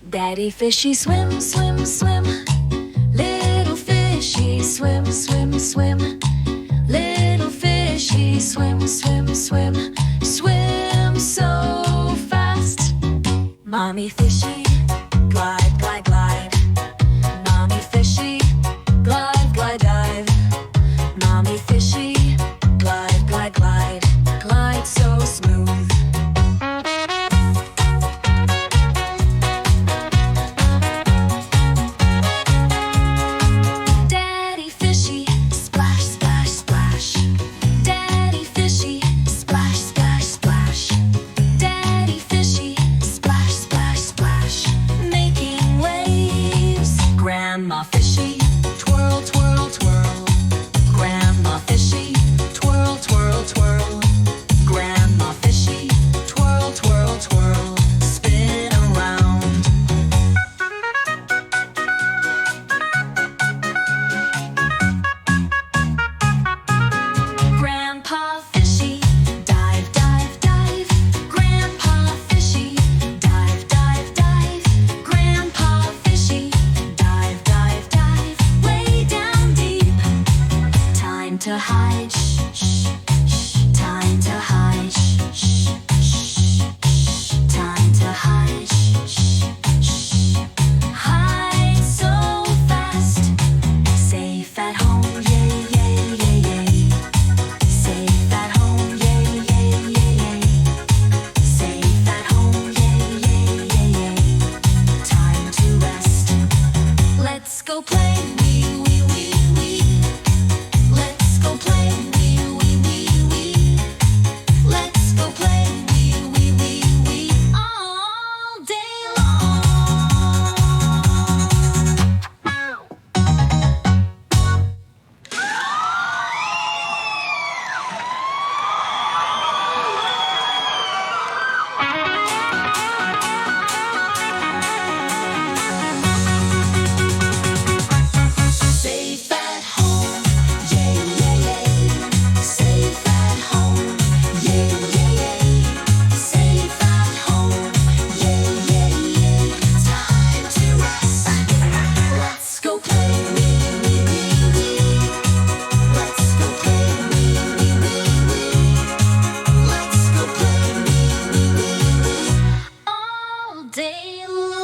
Daddy fishy swim, swim, swim. Little fishy swim, swim, swim. Little fishy swim, swim, swim. Swim so fast. Mommy fishy glide, glide, glide. Mommy fishy glide, glide, dive. Mommy fishy glide, glide, glide. Glide so smooth. Grandma fishy, twirl, twirl, twirl. Grandma fishy, twirl, twirl, twirl. Grandma fishy, twirl, twirl, twirl. Spin around. Grandpa fishy, dive, dive, dive. Grandpa fishy, dive, dive, dive. Grandpa fishy, dive, dive, dive, way down deep. Time to hide, shh, shh, shh. Time to hide, shh, shh, shh, shh. Time to hide, shh, shh, shh. Hide so fast. Safe at home, yay, yay, yay, yay. Safe at home, yay, yay, yay, yay. Safe at home, yay, yay, yay, yay. Time to rest. Let's go play, wee, wee, wee, wee. Let's go play, wee, wee, wee, wee. Let's go play, wee, wee, wee, wee. All day long. Safe at home, yay, yay, yay. Safe at home, yay, yay, yay. Safe at home, yay, yay, yay. Time to rest. Let's go play, wee, wee, wee, wee. Let's go play, wee, wee, wee, wee. Let's go play, wee, wee, wee, wee. All day long.